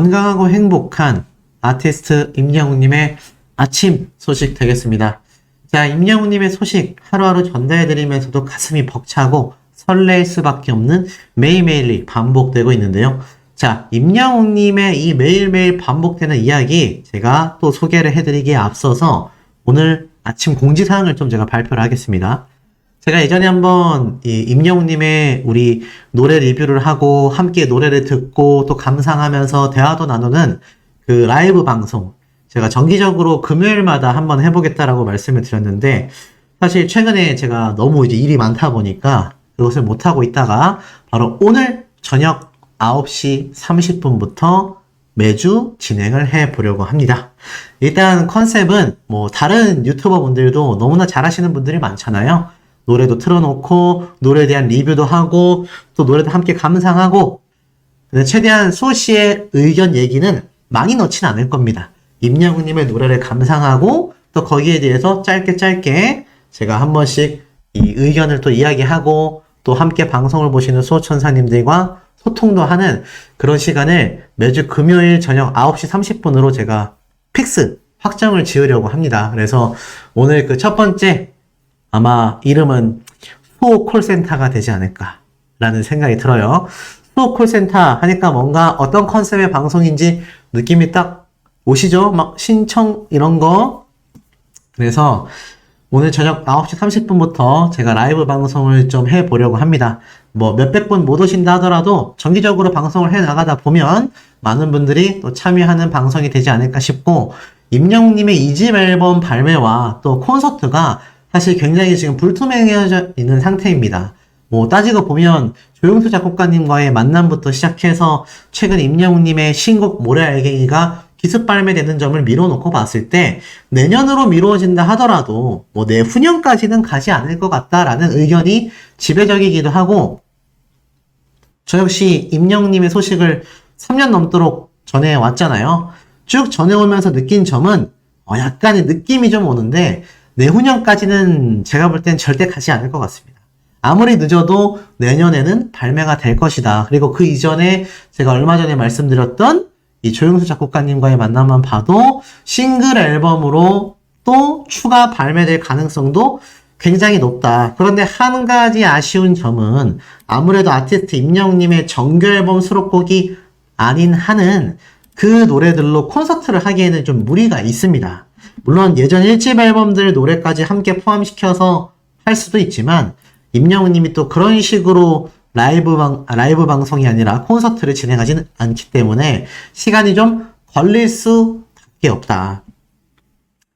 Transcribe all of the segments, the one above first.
건강하고 행복한 아티스트 임영웅님의 아침 소식 되겠습니다. 자, 임영웅님의 소식 하루하루 전달해드리면서도 가슴이 벅차고 설레일 수밖에 없는 매일매일이 반복되고 있는데요. 자, 임영웅님의 이 매일매일 반복되는 이야기 제가 또 소개를 해드리기에 앞서서 오늘 아침 공지사항을 좀 제가 발표를 하겠습니다. 제가 예전에 한번 이 임영웅님의 우리 노래 리뷰를 하고 함께 노래를 듣고 또 감상하면서 대화도 나누는 그 라이브 방송 제가 정기적으로 금요일마다 한번 해보겠다라고 말씀을 드렸는데 사실 최근에 제가 너무 이제 일이 많다 보니까 그것을 못하고 있다가 바로 오늘 저녁 9시 30분부터 매주 진행을 해보려고 합니다. 일단 컨셉은 뭐 다른 유튜버 분들도 너무나 잘하시는 분들이 많잖아요. 노래도 틀어놓고 노래에 대한 리뷰도 하고 또 노래도 함께 감상하고 근데 최대한 소시의 의견 얘기는 많이 넣진 않을 겁니다. 임영웅님의 노래를 감상하고 또 거기에 대해서 짧게 제가 한 번씩 이 의견을 또 이야기하고 또 함께 방송을 보시는 수호천사님들과 소통도 하는 그런 시간을 매주 금요일 저녁 9시 30분으로 제가 픽스 확정을 지으려고 합니다. 그래서 오늘 그 첫 번째 아마 이름은 수호 콜센터가 되지 않을까라는 생각이 들어요. 수호 콜센터 하니까 뭔가 어떤 컨셉의 방송인지 느낌이 딱 오시죠? 막 신청 이런 거. 그래서 오늘 저녁 9시 30분부터 제가 라이브 방송을 좀 해보려고 합니다. 뭐 몇백 분 못 오신다 하더라도 정기적으로 방송을 해 나가다 보면 많은 분들이 또 참여하는 방송이 되지 않을까 싶고 임영웅님의 2집 앨범 발매와 또 콘서트가 사실 굉장히 지금 불투명해져 있는 상태입니다. 뭐 따지고 보면 조용수 작곡가님과의 만남부터 시작해서 최근 임영웅님의 신곡 모래 알갱이가 기습 발매되는 점을 미뤄놓고 봤을 때 내년으로 미루어진다 하더라도 뭐 내후년까지는 가지 않을 것 같다라는 의견이 지배적이기도 하고 저 역시 임영웅님의 소식을 3년 넘도록 전해왔잖아요. 쭉 전해오면서 느낀 점은 약간의 느낌이 좀 오는데 내후년까지는 제가 볼 땐 절대 가지 않을 것 같습니다. 아무리 늦어도 내년에는 발매가 될 것이다. 그리고 그 이전에 제가 얼마 전에 말씀드렸던 이 조용수 작곡가님과의 만남만 봐도 싱글 앨범으로 또 추가 발매될 가능성도 굉장히 높다. 그런데 한 가지 아쉬운 점은 아무래도 아티스트 임영웅님의 정규 앨범 수록곡이 아닌 한은 그 노래들로 콘서트를 하기에는 좀 무리가 있습니다. 물론 예전 1집 앨범들 노래까지 함께 포함시켜서 할 수도 있지만 임영웅님이 또 그런 식으로 라이브 방송이 아니라 콘서트를 진행하지는 않기 때문에 시간이 좀 걸릴 수밖에 없다.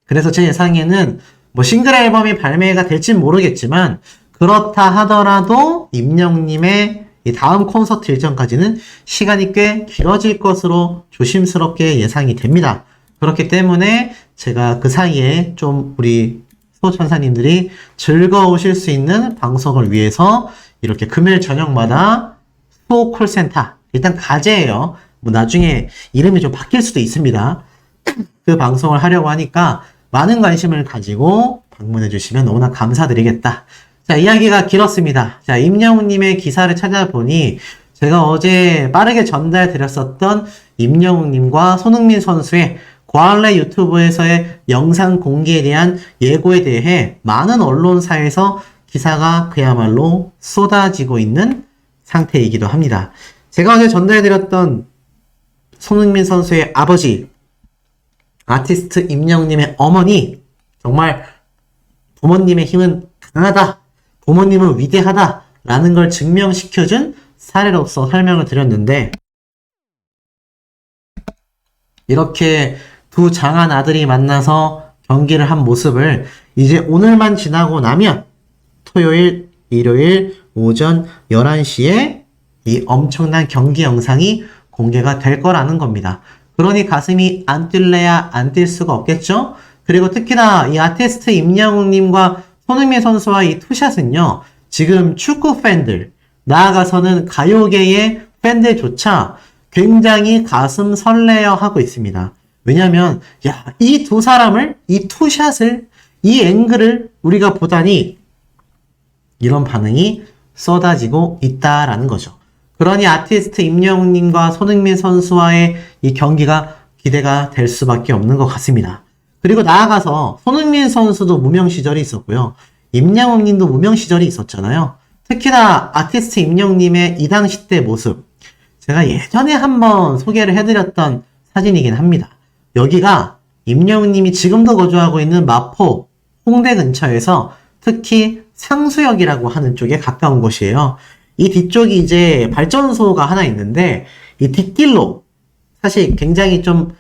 그래서 제 예상에는 뭐 싱글 앨범이 발매가 될진 모르겠지만 그렇다 하더라도 임영웅님의 이 다음 콘서트 일정까지는 시간이 꽤 길어질 것으로 조심스럽게 예상이 됩니다. 그렇기 때문에 제가 그 사이에 좀 우리 수호천사님들이 즐거우실 수 있는 방송을 위해서 이렇게 금요일 저녁마다 수호 콜센터 일단 가제예요. 뭐 나중에 이름이 좀 바뀔 수도 있습니다. 그 방송을 하려고 하니까 많은 관심을 가지고 방문해 주시면 너무나 감사드리겠다. 자, 이야기가 길었습니다. 자, 임영웅님의 기사를 찾아보니 제가 어제 빠르게 전달 드렸었던 임영웅님과 손흥민 선수의 고할래 유튜브에서의 영상 공개에 대한 예고에 대해 많은 언론사에서 기사가 그야말로 쏟아지고 있는 상태이기도 합니다. 제가 어제 전달해드렸던 손흥민 선수의 아버지, 아티스트 임영웅님의 어머니, 정말 부모님의 힘은 강하다, 부모님은 위대하다 라는 걸 증명시켜준 사례로서 설명을 드렸는데 이렇게 두 장한 아들이 만나서 경기를 한 모습을 이제 오늘만 지나고 나면 토요일, 일요일 오전 11시에 이 엄청난 경기 영상이 공개가 될 거라는 겁니다. 그러니 가슴이 안 뛸래야 안 뛸 수가 없겠죠? 그리고 특히나 이 아티스트 임영웅님과 손흥민 선수와 이 투샷은요, 지금 축구 팬들, 나아가서는 가요계의 팬들조차 굉장히 가슴 설레어 하고 있습니다. 왜냐면, 이 두 사람을, 이 투샷을, 이 앵글을 우리가 보다니, 이런 반응이 쏟아지고 있다라는 거죠. 그러니 아티스트 임영웅님과 손흥민 선수와의 이 경기가 기대가 될 수밖에 없는 것 같습니다. 그리고 나아가서 손흥민 선수도 무명 시절이 있었고요. 임영웅님도 무명 시절이 있었잖아요. 특히나 아티스트 임영웅님의 이 당시 때 모습, 제가 예전에 한번 소개를 해드렸던 사진이긴 합니다. 여기가 임영웅님이 지금도 거주하고 있는 마포, 홍대 근처에서 특히 상수역이라고 하는 쪽에 가까운 곳이에요. 이 뒤쪽이 이제 발전소가 하나 있는데 이 뒷길로 사실 굉장히 좀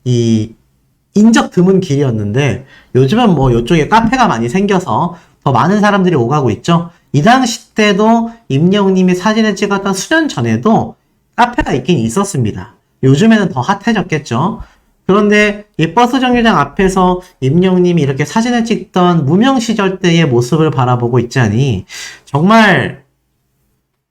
인적 드문 길이었는데 요즘은 뭐 이쪽에 카페가 많이 생겨서 더 많은 사람들이 오가고 있죠. 이 당시 때도 임영웅님이 사진을 찍었던 수년 전에도 카페가 있긴 있었습니다. 요즘에는 더 핫해졌겠죠. 그런데 이 버스 정류장 앞에서 임영웅님이 이렇게 사진을 찍던 무명 시절 때의 모습을 바라보고 있자니 정말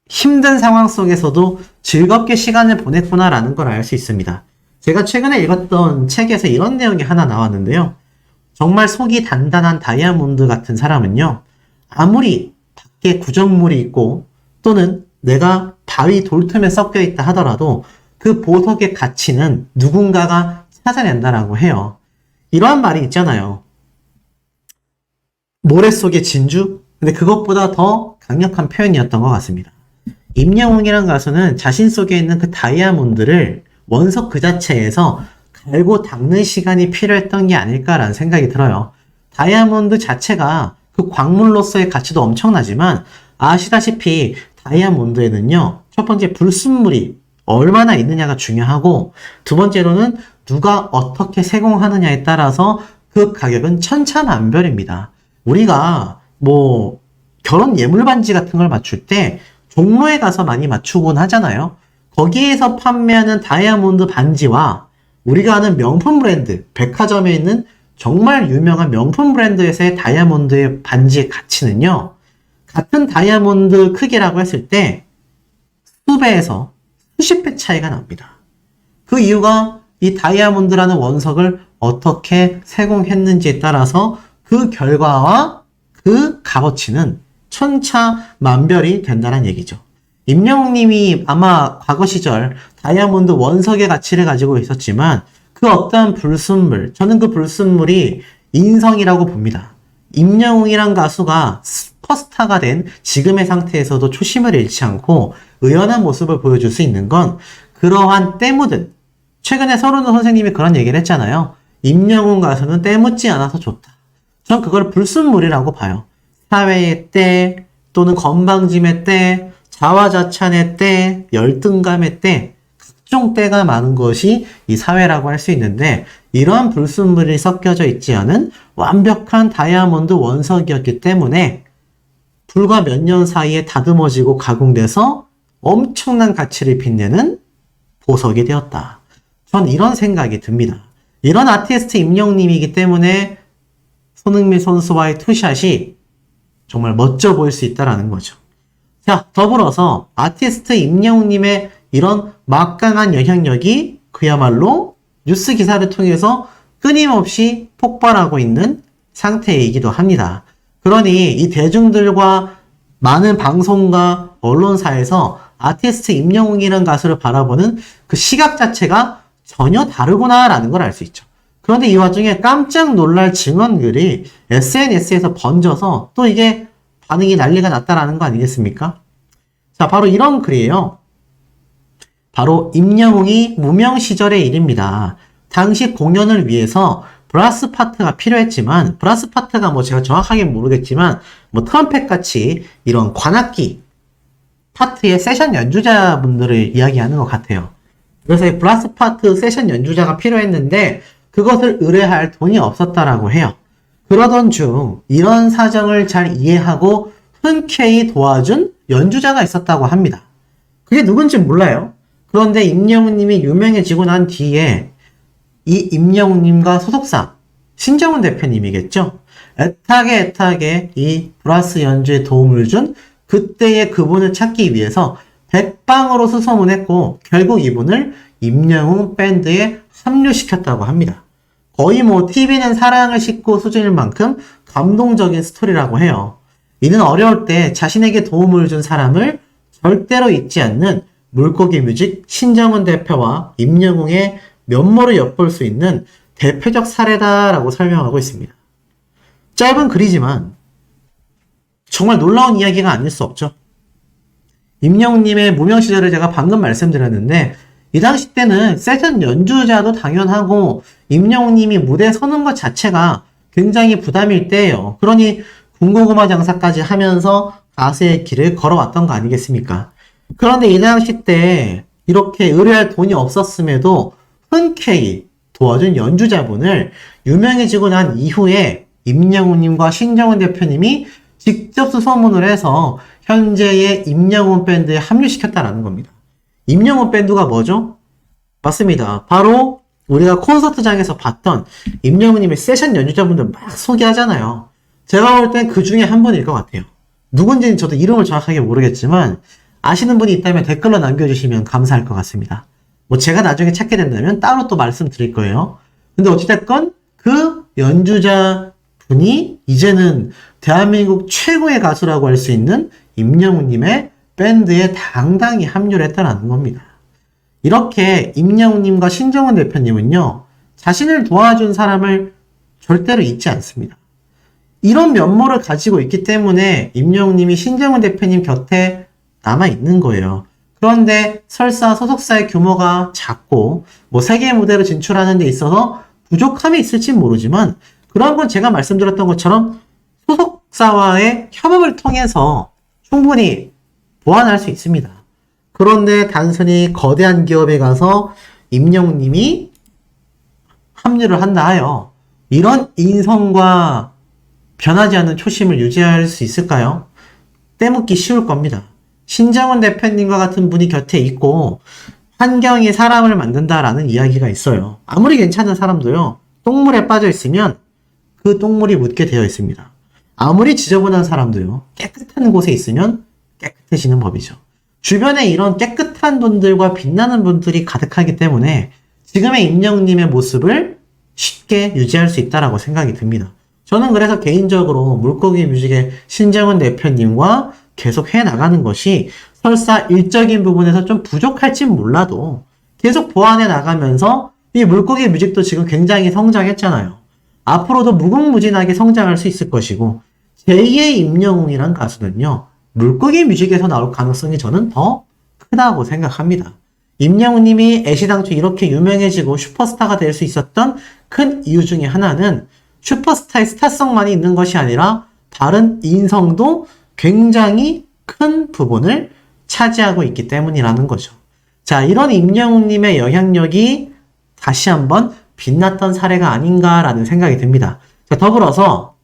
힘든 상황 속에서도 즐겁게 시간을 보냈구나라는 걸 알 수 있습니다. 제가 최근에 읽었던 책에서 이런 내용이 하나 나왔는데요. 정말 속이 단단한 다이아몬드 같은 사람은요, 아무리 밖에 구정물이 있고 또는 내가 바위 돌틈에 섞여 있다 하더라도 그 보석의 가치는 누군가가 찾아낸다라고 해요. 이러한 말이 있잖아요. 모래 속의 진주? 근데 그것보다 더 강력한 표현이었던 것 같습니다. 임영웅이란 가수는 자신 속에 있는 그 다이아몬드를 원석 그 자체에서 갈고 닦는 시간이 필요했던 게 아닐까라는 생각이 들어요. 다이아몬드 자체가 그 광물로서의 가치도 엄청나지만 아시다시피 다이아몬드에는요, 첫 번째 불순물이 얼마나 있느냐가 중요하고 두 번째로는 누가 어떻게 세공하느냐에 따라서 그 가격은 천차만별입니다. 우리가 뭐 결혼 예물 반지 같은 걸 맞출 때 종로에 가서 많이 맞추곤 하잖아요. 거기에서 판매하는 다이아몬드 반지와 우리가 아는 명품 브랜드, 백화점에 있는 정말 유명한 명품 브랜드에서의 다이아몬드의 반지의 가치는요, 같은 다이아몬드 크기라고 했을 때 수배에서 수십 배 차이가 납니다. 그 이유가 이 다이아몬드라는 원석을 어떻게 세공했는지에 따라서 그 결과와 그 값어치는 천차만별이 된다는 얘기죠. 임영웅님이 아마 과거 시절 다이아몬드 원석의 가치를 가지고 있었지만 그 어떠한 불순물, 저는 그 불순물이 인성이라고 봅니다. 임영웅이란 가수가 슈퍼스타가 된 지금의 상태에서도 초심을 잃지 않고 의연한 모습을 보여줄 수 있는 건 그러한 때 묻은, 최근에 서른우 선생님이 그런 얘기를 했잖아요. 임영웅 가수는 때 묻지 않아서 좋다. 전 그걸 불순물이라고 봐요. 사회의 때, 또는 건방짐의 때, 자화자찬의 때, 열등감의 때, 각종 때가 많은 것이 이 사회라고 할 수 있는데 이러한 불순물이 섞여져 있지 않은 완벽한 다이아몬드 원석이었기 때문에 불과 몇 년 사이에 다듬어지고 가공돼서 엄청난 가치를 빛내는 보석이 되었다. 전 이런 생각이 듭니다. 이런 아티스트 임영웅님이기 때문에 손흥민 선수와의 투샷이 정말 멋져 보일 수 있다는 거죠. 자, 더불어서 아티스트 임영웅님의 이런 막강한 영향력이 그야말로 뉴스 기사를 통해서 끊임없이 폭발하고 있는 상태이기도 합니다. 그러니 이 대중들과 많은 방송과 언론사에서 아티스트 임영웅이라는 가수를 바라보는 그 시각 자체가 전혀 다르구나라는 걸 알 수 있죠. 그런데 이 와중에 깜짝 놀랄 증언글이 SNS에서 번져서 또 이게 반응이 난리가 났다라는 거 아니겠습니까? 자, 바로 이런 글이에요. 바로 임영웅이 무명 시절의 일입니다. 당시 공연을 위해서 브라스 파트가 필요했지만, 브라스 파트가 뭐 제가 정확하게 모르겠지만 뭐 트럼펫 같이 이런 관악기 파트의 세션 연주자분들을 이야기하는 것 같아요. 그래서 이 브라스 파트 세션 연주자가 필요했는데 그것을 의뢰할 돈이 없었다라고 해요. 그러던 중 이런 사정을 잘 이해하고 흔쾌히 도와준 연주자가 있었다고 합니다. 그게 누군지 몰라요. 그런데 임영웅님이 유명해지고 난 뒤에 이 임영웅님과 소속사 신정훈 대표님이겠죠. 애타게 이 브라스 연주에 도움을 준 그때의 그분을 찾기 위해서 백방으로 수소문했고 결국 이분을 임영웅 밴드에 합류시켰다고 합니다. 거의 뭐 TV는 사랑을 싣고 수준일 만큼 감동적인 스토리라고 해요. 이는 어려울 때 자신에게 도움을 준 사람을 절대로 잊지 않는 물고기 뮤직 신정훈 대표와 임영웅의 면모를 엿볼 수 있는 대표적 사례다라고 설명하고 있습니다. 짧은 글이지만 정말 놀라운 이야기가 아닐 수 없죠. 임영웅님의 무명 시절을 제가 방금 말씀드렸는데 이 당시 때는 세션 연주자도 당연하고 임영웅님이 무대에 서는 것 자체가 굉장히 부담일 때예요. 그러니 군고구마 장사까지 하면서 가수의 길을 걸어왔던 거 아니겠습니까? 그런데 이 당시 때 이렇게 의뢰할 돈이 없었음에도 흔쾌히 도와준 연주자분을 유명해지고 난 이후에 임영웅님과 신정훈 대표님이 직접 수소문을 해서 현재의 임영웅 밴드에 합류시켰다라는 겁니다. 임영웅 밴드가 뭐죠? 맞습니다. 바로 우리가 콘서트장에서 봤던 임영웅님의 세션 연주자분들 막 소개하잖아요. 제가 볼 땐 그 중에 한 분일 것 같아요. 누군지는 저도 이름을 정확하게 모르겠지만 아시는 분이 있다면 댓글로 남겨주시면 감사할 것 같습니다. 뭐 제가 나중에 찾게 된다면 따로 또 말씀드릴 거예요. 근데 어찌됐건 그 연주자 분이 이제는 대한민국 최고의 가수라고 할 수 있는 임영웅님의 밴드에 당당히 합류를 했다는 겁니다. 이렇게 임영웅님과 신정훈 대표님은요, 자신을 도와준 사람을 절대로 잊지 않습니다. 이런 면모를 가지고 있기 때문에 임영웅님이 신정훈 대표님 곁에 남아있는 거예요. 그런데 설사 소속사의 규모가 작고 뭐 세계 무대로 진출하는 데 있어서 부족함이 있을지 모르지만 그런 건 제가 말씀드렸던 것처럼 소속사와의 협업을 통해서 충분히 보완할 수 있습니다. 그런데 단순히 거대한 기업에 가서 임영웅님이 합류를 한다 하여 이런 인성과 변하지 않는 초심을 유지할 수 있을까요? 떼묻기 쉬울 겁니다. 신정훈 대표님과 같은 분이 곁에 있고 환경이 사람을 만든다라는 이야기가 있어요. 아무리 괜찮은 사람도요, 똥물에 빠져 있으면 그 똥물이 묻게 되어 있습니다. 아무리 지저분한 사람도요, 깨끗한 곳에 있으면 깨끗해지는 법이죠. 주변에 이런 깨끗한 분들과 빛나는 분들이 가득하기 때문에 지금의 임영웅님의 모습을 쉽게 유지할 수 있다라고 생각이 듭니다. 저는 그래서 개인적으로 물고기 뮤직의 신정훈 대표님과 계속 해나가는 것이 설사 일적인 부분에서 좀 부족할진 몰라도 계속 보완해 나가면서 이 물고기 뮤직도 지금 굉장히 성장했잖아요. 앞으로도 무궁무진하게 성장할 수 있을 것이고 제2의 임영웅이란 가수는요, 물고기 뮤직에서 나올 가능성이 저는 더 크다고 생각합니다. 임영웅님이 애시당초 이렇게 유명해지고 슈퍼스타가 될 수 있었던 큰 이유 중에 하나는 슈퍼스타의 스타성만이 있는 것이 아니라 다른 인성도 굉장히 큰 부분을 차지하고 있기 때문이라는 거죠. 자, 이런 임영웅님의 영향력이 다시 한번 빛났던 사례가 아닌가라는 생각이 듭니다. 자, 더불어서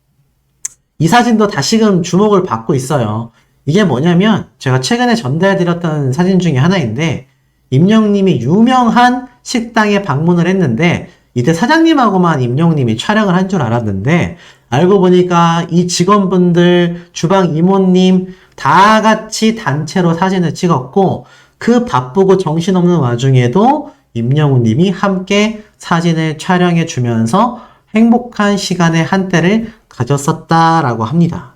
이 사진도 다시금 주목을 받고 있어요. 이게 뭐냐면 제가 최근에 전달해드렸던 사진 중에 하나인데 임영웅님이 유명한 식당에 방문을 했는데 이때 사장님하고만 임영웅님이 촬영을 한 줄 알았는데 알고 보니까 이 직원분들, 주방 이모님 다 같이 단체로 사진을 찍었고 그 바쁘고 정신없는 와중에도 임영웅님이 함께 사진을 촬영해 주면서 행복한 시간의 한때를 가졌었다라고 합니다.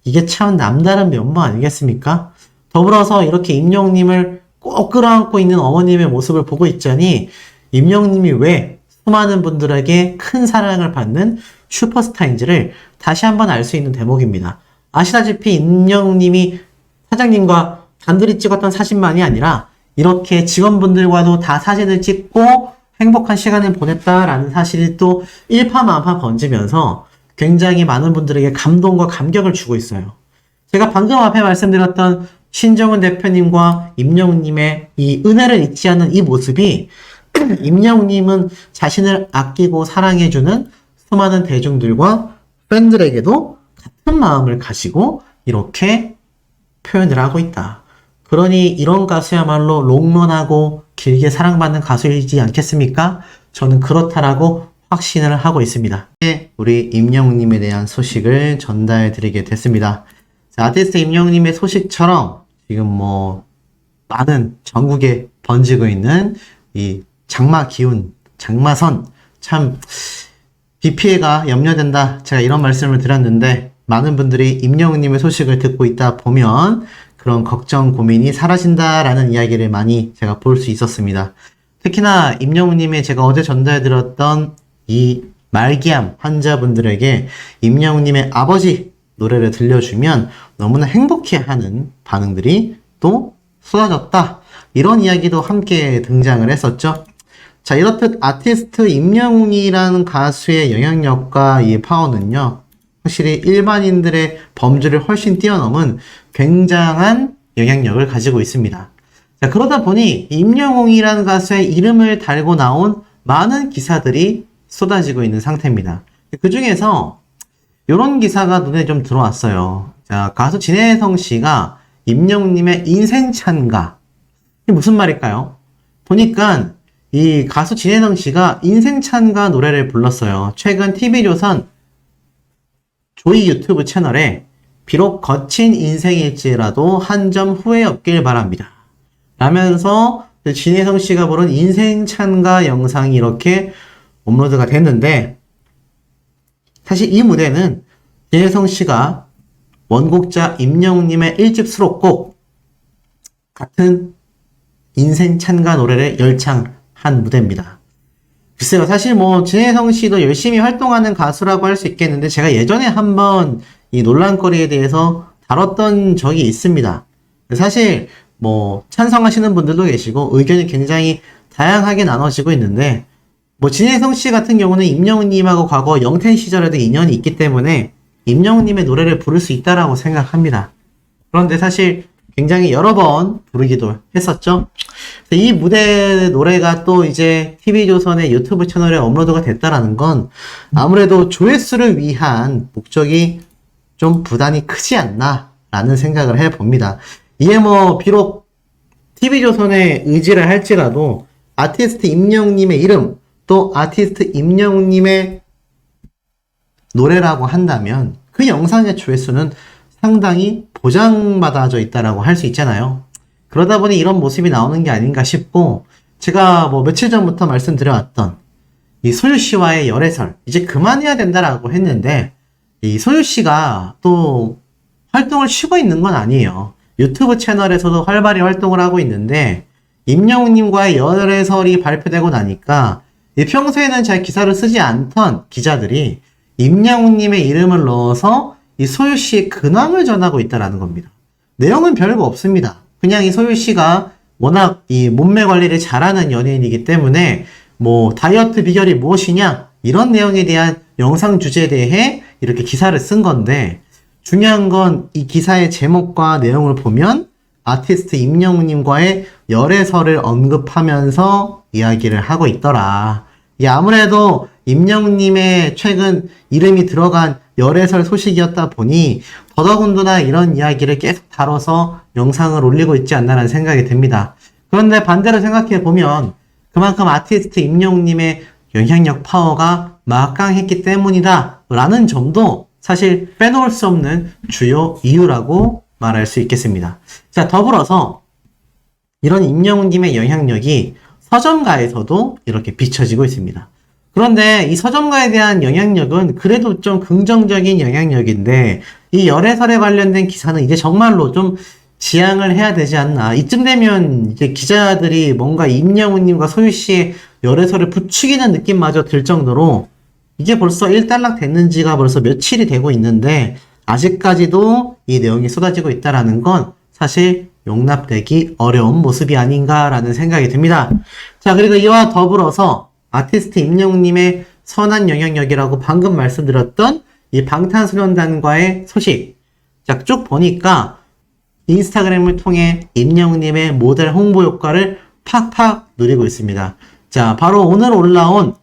이게 참 남다른 면모 아니겠습니까? 더불어서 이렇게 임영웅님을 꼭 끌어안고 있는 어머님의 모습을 보고 있자니 임영웅님이 왜 수많은 분들에게 큰 사랑을 받는 슈퍼스타인지를 다시 한번 알 수 있는 대목입니다. 아시다시피 임영웅님이 사장님과 단둘이 찍었던 사진만이 아니라 이렇게 직원분들과도 다 사진을 찍고 행복한 시간을 보냈다라는 사실이 또 일파만파 번지면서 굉장히 많은 분들에게 감동과 감격을 주고 있어요. 제가 방금 앞에 말씀드렸던 신정훈 대표님과 임영웅님의 이 은혜를 잊지 않는 이 모습이 임영웅님은 자신을 아끼고 사랑해주는 수많은 대중들과 팬들에게도 같은 마음을 가지고 이렇게 표현을 하고 있다. 그러니 이런 가수야말로 롱런하고 길게 사랑받는 가수이지 않겠습니까? 저는 그렇다라고 확신을 하고 있습니다. 우리 임영웅님에 대한 소식을 전달해 드리게 됐습니다. 자, 아티스트 임영웅님의 소식처럼 지금 뭐 많은 전국에 번지고 있는 이 장마 기운, 장마선 참 비 피해가 염려된다. 제가 이런 말씀을 드렸는데 많은 분들이 임영웅님의 소식을 듣고 있다 보면 그런 걱정, 고민이 사라진다라는 이야기를 많이 제가 볼 수 있었습니다. 특히나 임영웅님의 제가 어제 전달드렸던 이 말기암 환자분들에게 임영웅님의 아버지 노래를 들려주면 너무나 행복해하는 반응들이 또 쏟아졌다. 이런 이야기도 함께 등장을 했었죠. 자, 이렇듯 아티스트 임영웅이라는 가수의 영향력과 이 파워는요, 확실히 일반인들의 범주를 훨씬 뛰어넘은 굉장한 영향력을 가지고 있습니다. 자, 그러다 보니 임영웅이라는 가수의 이름을 달고 나온 많은 기사들이 쏟아지고 있는 상태입니다. 그 중에서 이런 기사가 눈에 좀 들어왔어요. 자, 가수 진혜성 씨가 임영웅님의 인생 찬가. 이게 무슨 말일까요? 보니까 이 가수 진혜성 씨가 인생 찬가 노래를 불렀어요. 최근 TV조선 조이 유튜브 채널에 비록 거친 인생일지라도 한 점 후회 없길 바랍니다. 라면서 진혜성 씨가 부른 인생 찬가 영상이 이렇게 업로드가 됐는데, 사실 이 무대는 진혜성 씨가 원곡자 임영웅님의 1집 수록곡 같은 인생 찬가 노래를 열창한 무대입니다. 글쎄요, 사실 뭐 진혜성 씨도 열심히 활동하는 가수라고 할 수 있겠는데, 제가 예전에 한번 이 논란거리에 대해서 다뤘던 적이 있습니다. 사실 뭐 찬성하시는 분들도 계시고 의견이 굉장히 다양하게 나눠지고 있는데, 뭐 진혜성 씨 같은 경우는 임영웅님하고 과거 영텐 시절에도 인연이 있기 때문에 임영웅님의 노래를 부를 수 있다라고 생각합니다. 그런데 사실 굉장히 여러 번 부르기도 했었죠. 이 무대 노래가 또 이제 TV조선의 유튜브 채널에 업로드가 됐다라는 건 아무래도 조회수를 위한 목적이 좀 부담이 크지 않나 라는 생각을 해봅니다. 이게 뭐 비록 TV조선의 의지를 할지라도 아티스트 임영웅님의 이름 또 아티스트 임영웅님의 노래라고 한다면 그 영상의 조회수는 상당히 보장받아져 있다라고 할 수 있잖아요. 그러다 보니 이런 모습이 나오는 게 아닌가 싶고, 제가 뭐 며칠 전부터 말씀드려왔던 이 소유 씨와의 열애설 이제 그만해야 된다라고 했는데, 이 소유 씨가 또 활동을 쉬고 있는 건 아니에요. 유튜브 채널에서도 활발히 활동을 하고 있는데, 임영웅님과의 열애설이 발표되고 나니까 평소에는 잘 기사를 쓰지 않던 기자들이 임영웅님의 이름을 넣어서 이 소유 씨의 근황을 전하고 있다라는 겁니다. 내용은 별거 없습니다. 그냥 이 소유 씨가 워낙 이 몸매 관리를 잘하는 연예인이기 때문에 뭐 다이어트 비결이 무엇이냐 이런 내용에 대한 영상 주제에 대해 이렇게 기사를 쓴 건데, 중요한 건 이 기사의 제목과 내용을 보면 아티스트 임영웅님과의 열애설을 언급하면서 이야기를 하고 있더라. 이 아무래도 임영웅님의 최근 이름이 들어간 열애설 소식이었다 보니 더더군다나 이런 이야기를 계속 다뤄서 영상을 올리고 있지 않나라는 생각이 듭니다. 그런데 반대로 생각해보면 그만큼 아티스트 임영웅님의 영향력 파워가 막강했기 때문이다 라는 점도 사실 빼놓을 수 없는 주요 이유라고 말할 수 있겠습니다. 자, 더불어서 이런 임영웅님의 영향력이 서점가에서도 이렇게 비춰지고 있습니다. 그런데 이 서점가에 대한 영향력은 그래도 좀 긍정적인 영향력인데, 이 열애설에 관련된 기사는 이제 정말로 좀 지양을 해야 되지 않나. 이쯤 되면 이제 기자들이 뭔가 임영웅님과 소유 씨의 열애설을 부추기는 느낌마저 들 정도로 이게 벌써 일단락 됐는지가 벌써 며칠이 되고 있는데 아직까지도 이 내용이 쏟아지고 있다라는 건 사실 용납되기 어려운 모습이 아닌가라는 생각이 듭니다. 자, 그리고 이와 더불어서 아티스트 임영웅님의 선한 영향력이라고 방금 말씀드렸던 이 방탄소년단과의 소식. 자, 쭉 보니까 인스타그램을 통해 임영웅님의 모델 홍보 효과를 팍팍 누리고 있습니다. 자, 바로 오늘 올라온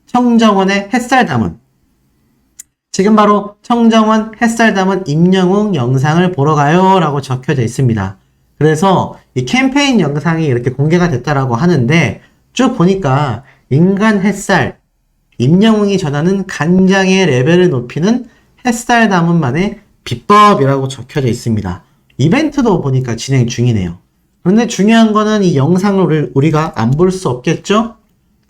청정원의 햇살 담은, 지금 바로 청정원 햇살 담은 임영웅 영상을 보러 가요 라고 적혀져 있습니다. 그래서 이 캠페인 영상이 이렇게 공개가 됐다라고 하는데, 쭉 보니까 인간 햇살, 임영웅이 전하는 간장의 레벨을 높이는 햇살 담은만의 비법이라고 적혀져 있습니다. 이벤트도 보니까 진행 중이네요. 그런데 중요한 거는 이 영상을 우리가 안 볼 수 없겠죠?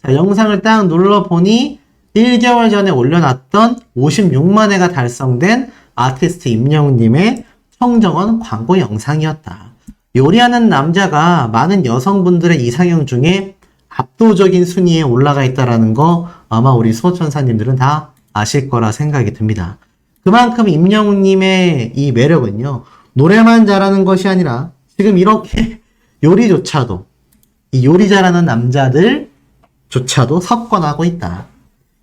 자, 영상을 딱 눌러보니 1개월 전에 올려놨던 56만 회가 달성된 아티스트 임영웅님의 청정원 광고 영상이었다. 요리하는 남자가 많은 여성분들의 이상형 중에 압도적인 순위에 올라가 있다라는 거 아마 우리 수호천사님들은 다 아실 거라 생각이 듭니다. 그만큼 임영웅님의 이 매력은요, 노래만 잘하는 것이 아니라 지금 이렇게 요리조차도, 이 요리 잘하는 남자들조차도 석권하고 있다.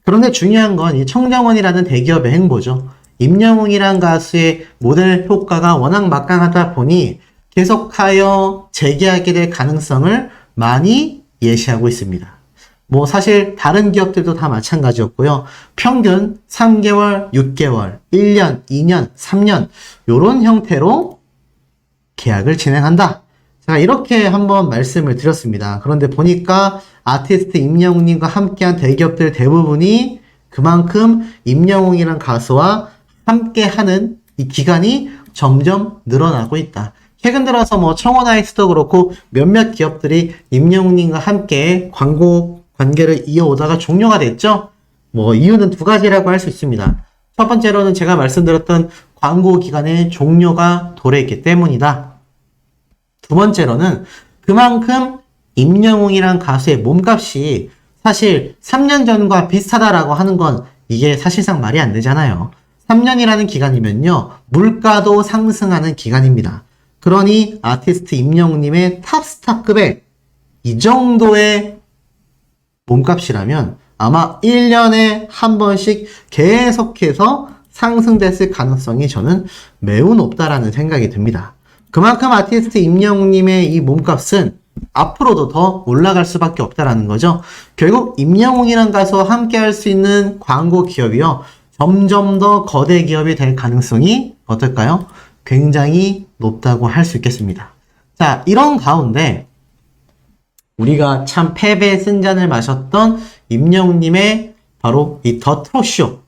그런데 중요한 건 이 청정원이라는 대기업의 행보죠. 임영웅이란 가수의 모델 효과가 워낙 막강하다 보니 계속하여 재계하게 될 가능성을 많이 예시하고 있습니다. 뭐 사실 다른 기업들도 다 마찬가지였고요. 평균 3개월, 6개월, 1년, 2년, 3년 이런 형태로 계약을 진행한다. 자, 이렇게 한번 말씀을 드렸습니다. 그런데 보니까 아티스트 임영웅님과 함께한 대기업들 대부분이 그만큼 임영웅이란 가수와 함께하는 이 기간이 점점 늘어나고 있다. 최근 들어서 뭐 청원아이스도 그렇고 몇몇 기업들이 임영웅님과 함께 광고 관계를 이어오다가 종료가 됐죠. 뭐 이유는 두 가지라고 할 수 있습니다. 첫 번째로는 제가 말씀드렸던 광고 기간의 종료가 도래했기 때문이다. 두 번째로는 그만큼 임영웅이란 가수의 몸값이 사실 3년 전과 비슷하다라고 하는 건 이게 사실상 말이 안 되잖아요. 3년이라는 기간이면요, 물가도 상승하는 기간입니다. 그러니 아티스트 임영웅님의 탑스타급의 이 정도의 몸값이라면 아마 1년에 한 번씩 계속해서 상승됐을 가능성이 저는 매우 높다라는 생각이 듭니다. 그만큼 아티스트 임영웅님의 이 몸값은 앞으로도 더 올라갈 수밖에 없다라는 거죠. 결국 임영웅이란 가수와 함께 할 수 있는 광고 기업이요, 점점 더 거대 기업이 될 가능성이 어떨까요? 굉장히 높다고 할 수 있겠습니다. 자, 이런 가운데 우리가 참 패배의 쓴잔을 마셨던 임영웅님의 바로 이 더 트롯쇼,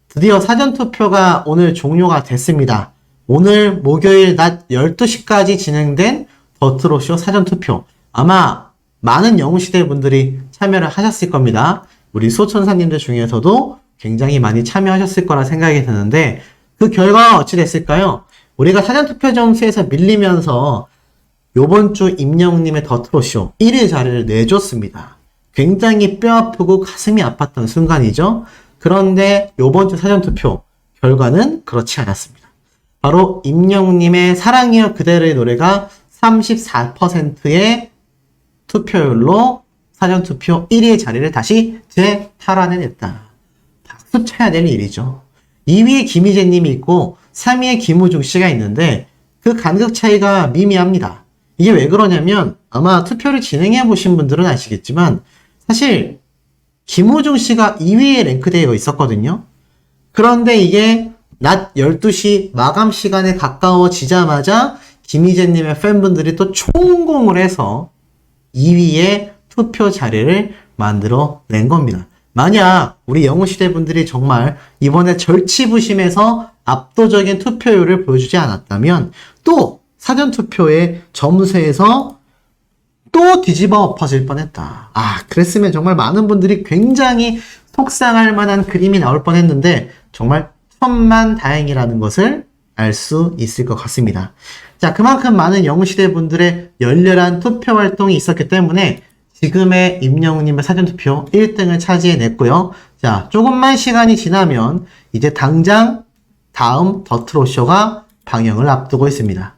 드디어 사전투표가 오늘 종료가 됐습니다. 오늘 목요일 낮 12시까지 진행된 더 트롯쇼 사전투표, 아마 많은 영웅시대 분들이 참여를 하셨을 겁니다. 우리 수호천사님들 중에서도 굉장히 많이 참여하셨을 거라 생각이 드는데 그 결과가 어찌 됐을까요? 우리가 사전투표 점수에서 밀리면서 요번 주 임영웅님의 더 트롯쇼 1위 자리를 내줬습니다. 굉장히 뼈아프고 가슴이 아팠던 순간이죠. 그런데 요번 주 사전투표 결과는 그렇지 않았습니다. 바로 임영웅님의 사랑이여 그대의 노래가 34%의 투표율로 사전투표 1위의 자리를 다시 재탈환해냈다. 박수 쳐야 될 일이죠. 2위에 김희재님이 있고 3위에 김우중 씨가 있는데 그 간극 차이가 미미합니다. 이게 왜 그러냐면 아마 투표를 진행해 보신 분들은 아시겠지만 사실 김우중 씨가 2위에 랭크되어 있었거든요. 그런데 이게 낮 12시 마감 시간에 가까워지자마자 김희재님의 팬분들이 또 총공을 해서 2위의 투표 자리를 만들어 낸 겁니다. 만약 우리 영웅시대 분들이 정말 이번에 절치부심에서 압도적인 투표율을 보여주지 않았다면 또 사전투표의 점수에서 또 뒤집어 엎어질 뻔했다. 그랬으면 정말 많은 분들이 굉장히 속상할 만한 그림이 나올 뻔했는데 정말 천만다행이라는 것을 알 수 있을 것 같습니다. 자, 그만큼 많은 영웅시대 분들의 열렬한 투표 활동이 있었기 때문에 지금의 임영웅님의 사전투표 1등을 차지해냈고요. 자, 조금만 시간이 지나면 이제 당장 다음 더 트롯쇼가 방영을 앞두고 있습니다.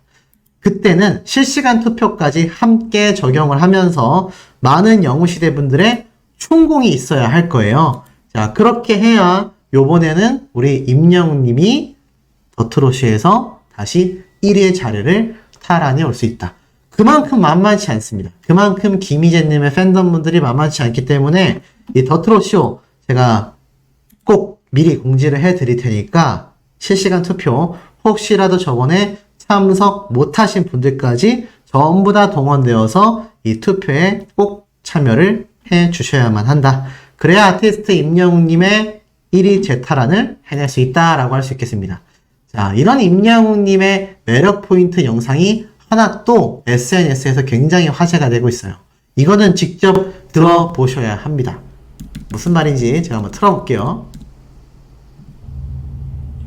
그때는 실시간 투표까지 함께 적용을 하면서 많은 영웅시대 분들의 총공이 있어야 할 거예요. 자, 그렇게 해야 요번에는 우리 임영웅님이 더 트롯쇼에서 다시 1위의 자리를 탈환해 올 수 있다. 그만큼 만만치 않습니다. 그만큼 김희재님의 팬덤분들이 만만치 않기 때문에 이 더 트롯쇼 제가 꼭 미리 공지를 해드릴 테니까 실시간 투표 혹시라도 저번에 참석 못하신 분들까지 전부 다 동원되어서 이 투표에 꼭 참여를 해 주셔야만 한다. 그래야 아티스트 임영웅님의 1위 재탈환을 해낼 수 있다라고 할 수 있겠습니다. 자, 이런 임영웅님의 매력 포인트 영상이 하나 또 SNS에서 굉장히 화제가 되고 있어요. 이거는 직접 들어보셔야 합니다. 무슨 말인지 제가 한번 틀어볼게요.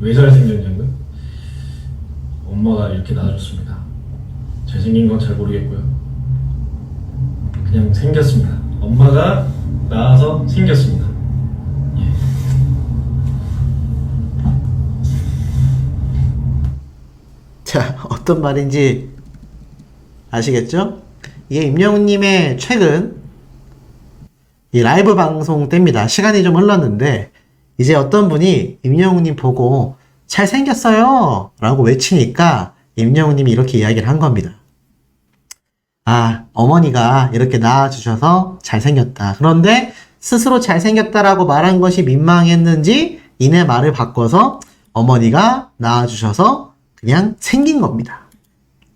왜 잘생겼냐고요? 엄마가 이렇게 낳아줬습니다. 잘생긴 건 잘 모르겠고요. 그냥 생겼습니다. 엄마가 낳아서 생겼습니다. 예. 자, 어떤 말인지 아시겠죠? 이게 임영웅님의 최근 이 라이브 방송 때입니다. 시간이 좀 흘렀는데 이제 어떤 분이 임영웅님 보고 잘생겼어요 라고 외치니까 임영웅님이 이렇게 이야기를 한 겁니다. 아, 어머니가 이렇게 낳아주셔서 잘생겼다. 그런데 스스로 잘생겼다라고 말한 것이 민망했는지 이내 말을 바꿔서 어머니가 낳아주셔서 그냥 생긴 겁니다.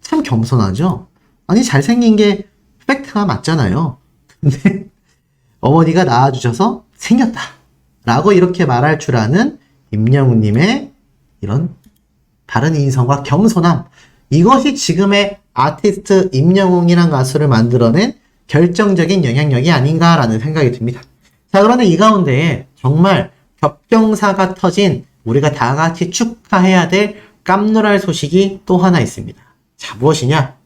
참 겸손하죠? 아니, 잘생긴 게 팩트가 맞잖아요. 근데 어머니가 낳아주셔서 생겼다 라고 이렇게 말할 줄 아는 임영웅님의 이런 바른 인성과 겸손함, 이것이 지금의 아티스트 임영웅이란 가수를 만들어낸 결정적인 영향력이 아닌가라는 생각이 듭니다. 자, 그런데 이 가운데 정말 겹경사가 터진 우리가 다 같이 축하해야 될 깜놀할 소식이 또 하나 있습니다. 자, 무엇이냐?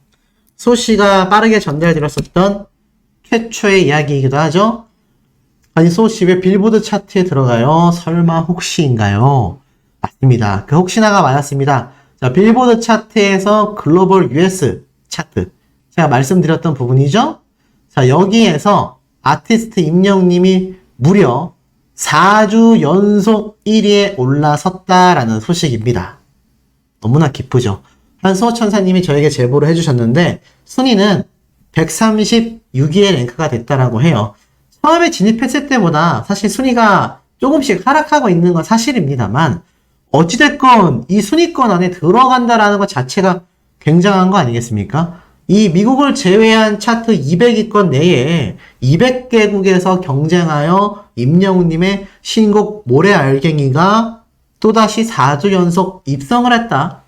소씨가 빠르게 전달드렸었던 최초의 이야기이기도 하죠. 아니, 소씨 왜 빌보드 차트에 들어가요? 설마 혹시인가요? 맞습니다. 그 혹시나가 맞았습니다. 자, 빌보드 차트에서 글로벌 US 차트. 제가 말씀드렸던 부분이죠? 자, 여기에서 아티스트 임영웅님이 무려 4주 연속 1위에 올라섰다라는 소식입니다. 너무나 기쁘죠? 한수호천사님이 저에게 제보를 해주셨는데 순위는 136위에 랭크가 됐다라고 해요. 처음에 진입했을 때보다 사실 순위가 조금씩 하락하고 있는 건 사실입니다만 어찌됐건 이 순위권 안에 들어간다라는 것 자체가 굉장한 거 아니겠습니까? 이 미국을 제외한 차트 200위권 내에 200개국에서 경쟁하여 임영웅님의 신곡 모래알갱이가 또다시 4주 연속 입성을 했다.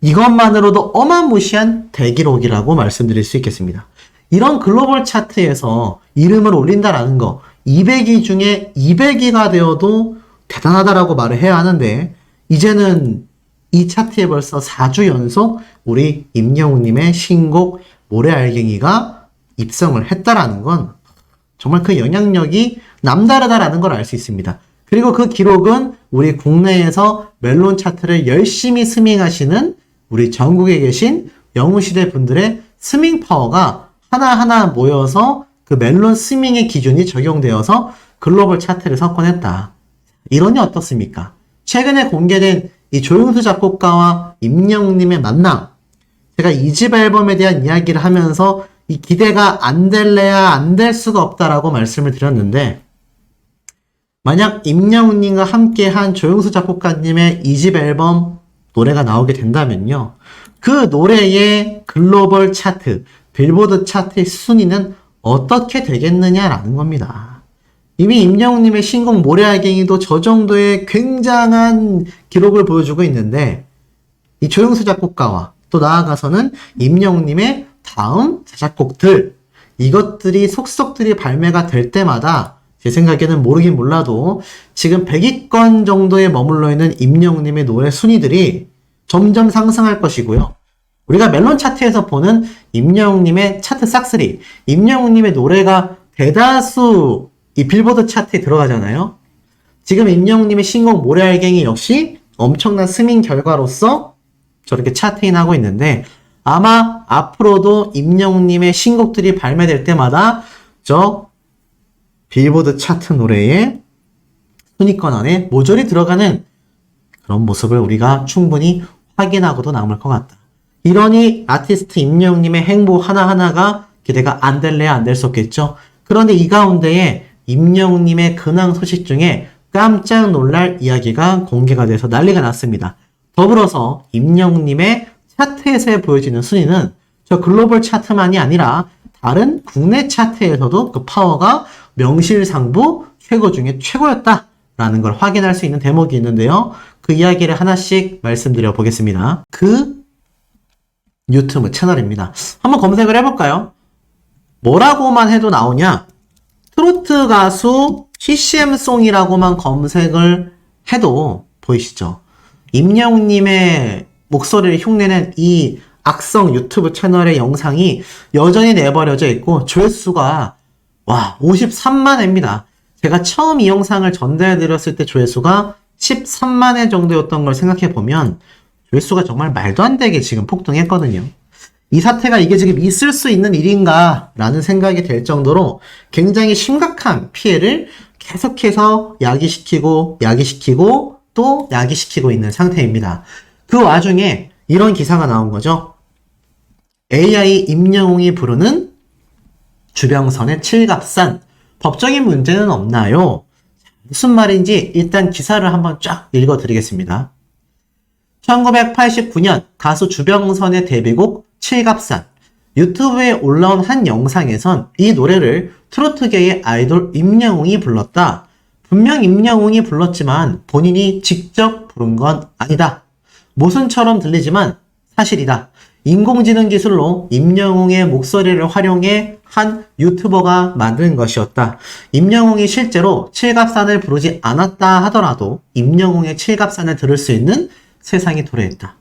이것만으로도 어마무시한 대기록이라고 말씀드릴 수 있겠습니다. 이런 글로벌 차트에서 이름을 올린다라는 거, 200위 중에 200위가 되어도 대단하다라고 말을 해야 하는데 이제는 이 차트에 벌써 4주 연속 우리 임영웅님의 신곡 모래알갱이가 입성을 했다라는 건 정말 그 영향력이 남다르다라는 걸 알 수 있습니다. 그리고 그 기록은 우리 국내에서 멜론 차트를 열심히 스밍하시는 우리 전국에 계신 영웅시대 분들의 스밍 파워가 하나하나 모여서 그 멜론 스밍의 기준이 적용되어서 글로벌 차트를 석권했다. 이러니 어떻습니까? 최근에 공개된 이 조용수 작곡가와 임영웅님의 만남, 제가 2집 앨범에 대한 이야기를 하면서 이 기대가 안 될래야 안 될 수가 없다라고 말씀을 드렸는데 만약 임영웅님과 함께한 조용수 작곡가님의 2집 앨범 노래가 나오게 된다면요, 그 노래의 글로벌 차트, 빌보드 차트의 순위는 어떻게 되겠느냐라는 겁니다. 이미 임영웅님의 신곡 모래알갱이도 저 정도의 굉장한 기록을 보여주고 있는데 이 조용수 작곡가와 또 나아가서는 임영웅님의 다음 자작곡들, 이것들이 속속들이 발매가 될 때마다 제 생각에는 모르긴 몰라도 지금 100위권 정도에 머물러 있는 임영웅님의 노래 순위들이 점점 상승할 것이고요. 우리가 멜론 차트에서 보는 임영웅님의 차트 싹쓸이, 임영웅님의 노래가 대다수 이 빌보드 차트에 들어가잖아요. 지금 임영웅님의 신곡 모래알갱이 역시 엄청난 스밍 결과로서 저렇게 차트인하고 있는데 아마 앞으로도 임영웅님의 신곡들이 발매될 때마다 저 빌보드 차트 노래의 순위권 안에 모조리 들어가는 그런 모습을 우리가 충분히 확인하고도 남을 것 같다. 이러니 아티스트 임영웅님의 행보 하나하나가 기대가 안 될래야 안 될 수 없겠죠. 그런데 이 가운데에 임영웅님의 근황 소식 중에 깜짝 놀랄 이야기가 공개가 돼서 난리가 났습니다. 더불어서 임영웅님의 차트에서 보여지는 순위는 저 글로벌 차트만이 아니라 다른 국내 차트에서도 그 파워가 명실상부 최고 중에 최고였다라는 걸 확인할 수 있는 대목이 있는데요. 그 이야기를 하나씩 말씀드려 보겠습니다. 그 유튜브 채널입니다. 한번 검색을 해볼까요? 뭐라고만 해도 나오냐? 트로트 가수 CCM송이라고만 검색을 해도 보이시죠? 임영웅님의 목소리를 흉내낸 이 악성 유튜브 채널의 영상이 여전히 내버려져 있고 조회수가 53만 회입니다. 제가 처음 이 영상을 전달해드렸을 때 조회수가 13만 회 정도였던 걸 생각해보면 조회수가 정말 말도 안 되게 지금 폭등했거든요. 이 사태가 이게 지금 있을 수 있는 일인가 라는 생각이 될 정도로 굉장히 심각한 피해를 계속해서 야기시키고 또 야기시키고 있는 상태입니다. 그 와중에 이런 기사가 나온 거죠. AI 임영웅이 부르는 주병선의 칠갑산, 법적인 문제는 없나요? 무슨 말인지 일단 기사를 한번 쫙 읽어드리겠습니다. 1989년 가수 주병선의 데뷔곡 칠갑산, 유튜브에 올라온 한 영상에선 이 노래를 트로트계의 아이돌 임영웅이 불렀다. 분명 임영웅이 불렀지만 본인이 직접 부른 건 아니다. 모순처럼 들리지만 사실이다. 인공지능 기술로 임영웅의 목소리를 활용해 한 유튜버가 만든 것이었다. 임영웅이 실제로 칠갑산을 부르지 않았다 하더라도 임영웅의 칠갑산을 들을 수 있는 세상이 도래했다.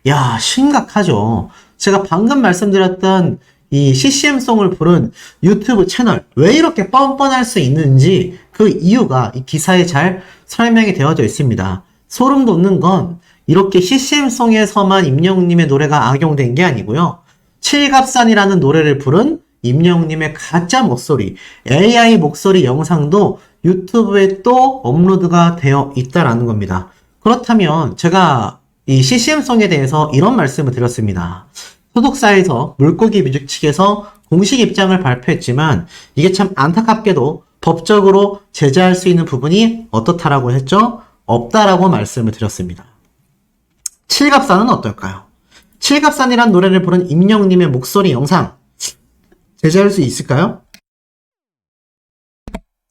야, 심각하죠. 제가 방금 말씀드렸던 이 CCM송을 부른 유튜브 채널, 왜 이렇게 뻔뻔할 수 있는지 그 이유가 이 기사에 잘 설명이 되어져 있습니다. 소름 돋는 건 이렇게 CCM송에서만 임영웅님의 노래가 악용된 게 아니고요. 칠갑산이라는 노래를 부른 임영웅님의 가짜 목소리, AI 목소리 영상도 유튜브에 또 업로드가 되어 있다라는 겁니다. 그렇다면 제가 이 CCM송에 대해서 이런 말씀을 드렸습니다. 소속사에서 물고기 뮤직 측에서 공식 입장을 발표했지만 이게 참 안타깝게도 법적으로 제재할 수 있는 부분이 어떻다라고 했죠? 없다라고 말씀을 드렸습니다. 칠갑산은 어떨까요? 칠갑산이란 노래를 부른 임영웅님의 목소리 영상 제재할 수 있을까요?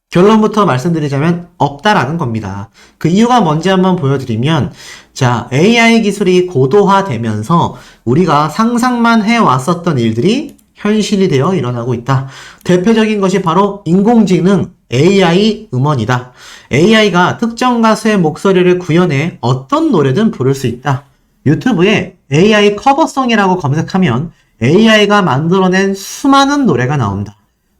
결론부터 말씀드리자면 없다라는 겁니다. 그 이유가 뭔지 한번 보여드리면, 자, AI 기술이 고도화되면서 우리가 상상만 해왔었던 일들이 현실이 되어 일어나고 있다. 대표적인 것이 바로 인공지능 AI 음원이다. AI가 특정 가수의 목소리를 구현해 어떤 노래든 부를 수 있다. 유튜브에 AI 커버송이라고 검색하면 AI가 만들어낸 수많은 노래가 나온다.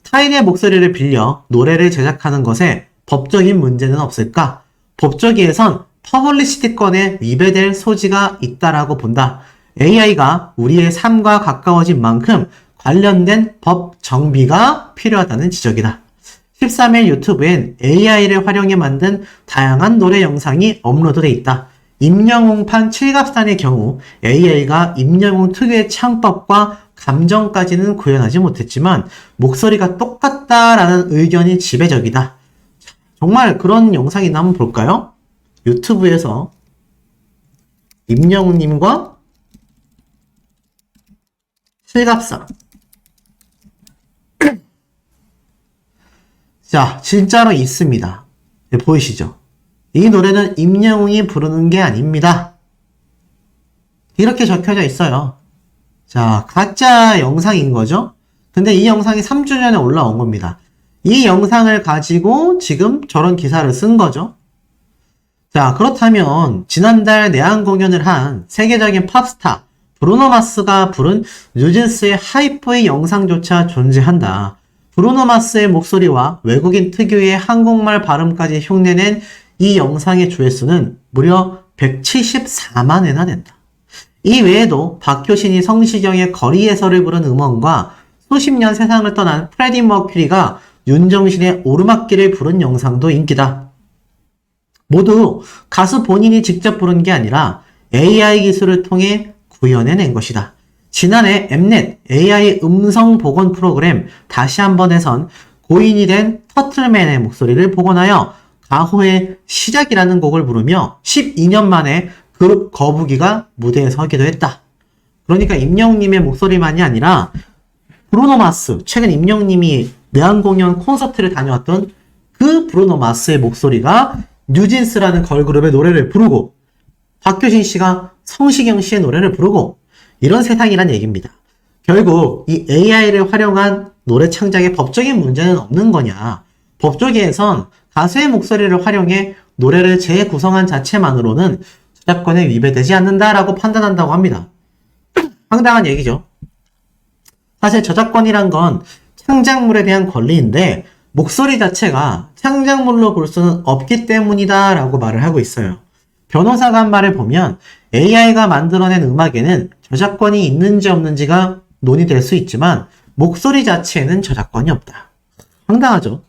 타인의 목소리를 빌려 노래를 제작하는 것에 법적인 문제는 없을까? 법조계에선 퍼블리시티권에 위배될 소지가 있다라고 본다. AI가 우리의 삶과 가까워진 만큼 관련된 법 정비가 필요하다는 지적이다. 13일 유튜브엔 AI를 활용해 만든 다양한 노래 영상이 업로드돼 있다. 임영웅판 칠갑산의 경우 AI가 임영웅 특유의 창법과 감정까지는 구현하지 못했지만 목소리가 똑같다라는 의견이 지배적이다. 정말 그런 영상이 있나 한번 볼까요? 유튜브에서 임영웅님과 칠갑산. 자, 진짜로 있습니다. 네, 보이시죠? 이 노래는 임영웅이 부르는 게 아닙니다. 이렇게 적혀져 있어요. 자, 가짜 영상인 거죠? 근데 이 영상이 3주 전에 올라온 겁니다. 이 영상을 가지고 지금 저런 기사를 쓴 거죠. 자, 그렇다면 지난달 내한 공연을 한 세계적인 팝스타 브루노 마스가 부른 뉴진스의 하이퍼의 영상조차 존재한다. 브루노 마스의 목소리와 외국인 특유의 한국말 발음까지 흉내낸 이 영상의 조회수는 무려 174만 회나 된다. 이 외에도 박효신이 성시경의 거리에서를 부른 음원과 수십 년 세상을 떠난 프레디 머큐리가 윤정신의 오르막길을 부른 영상도 인기다. 모두 가수 본인이 직접 부른 게 아니라 AI 기술을 통해 구현해낸 것이다. 지난해 엠넷 AI 음성 복원 프로그램 다시 한번에선 고인이 된 터틀맨의 목소리를 복원하여 가호의 시작이라는 곡을 부르며 12년 만에 그룹 거북이가 무대에 서기도 했다. 그러니까 임영웅님의 목소리만이 아니라 브루노 마스, 최근 임영웅님이 내한 공연 콘서트를 다녀왔던 그 브루노 마스의 목소리가 뉴진스라는 걸그룹의 노래를 부르고 박효신 씨가 성시경 씨의 노래를 부르고 이런 세상이란 얘기입니다. 결국 이 AI를 활용한 노래 창작에 법적인 문제는 없는 거냐? 법조계에선 가수의 목소리를 활용해 노래를 재구성한 자체만으로는 저작권에 위배되지 않는다라고 판단한다고 합니다. 황당한 얘기죠. 사실 저작권이란 건 창작물에 대한 권리인데 목소리 자체가 창작물로 볼 수는 없기 때문이다 라고 말을 하고 있어요. 변호사가 한 말을 보면 AI가 만들어낸 음악에는 저작권이 있는지 없는지가 논의될 수 있지만 목소리 자체에는 저작권이 없다. 황당하죠?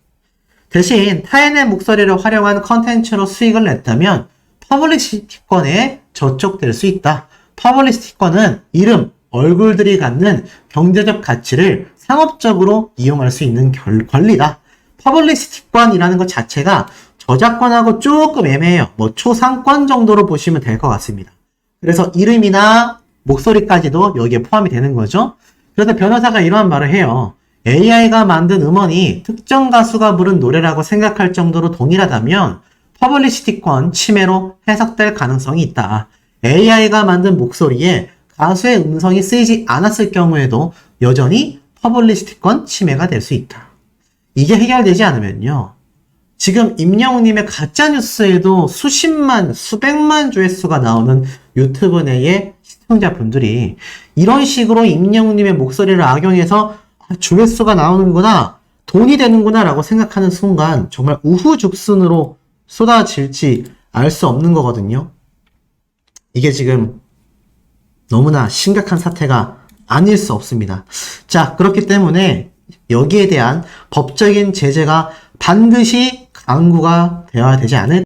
대신 타인의 목소리를 활용한 컨텐츠로 수익을 냈다면 퍼블리시티권에 저촉될 수 있다. 퍼블리시티권은 이름, 얼굴들이 갖는 경제적 가치를 상업적으로 이용할 수 있는 권리다. 퍼블리시티권이라는 것 자체가 저작권하고 조금 애매해요. 뭐 초상권 정도로 보시면 될 것 같습니다. 그래서 이름이나 목소리까지도 여기에 포함이 되는 거죠. 그래서 변호사가 이러한 말을 해요. AI가 만든 음원이 특정 가수가 부른 노래라고 생각할 정도로 동일하다면 퍼블리시티권 침해로 해석될 가능성이 있다. AI가 만든 목소리에 가수의 음성이 쓰이지 않았을 경우에도 여전히 퍼블리시티권 침해가 될 수 있다. 이게 해결되지 않으면요. 지금 임영웅님의 가짜뉴스에도 수십만, 수백만 조회수가 나오는 유튜브 내의 시청자분들이 이런 식으로 임영웅님의 목소리를 악용해서 조회수가 나오는구나, 돈이 되는구나 라고 생각하는 순간 정말 우후죽순으로 쏟아질지 알 수 없는 거거든요. 이게 지금 너무나 심각한 사태가 아닐 수 없습니다. 자, 그렇기 때문에 여기에 대한 법적인 제재가 반드시 강구가 되어야 되지 않을까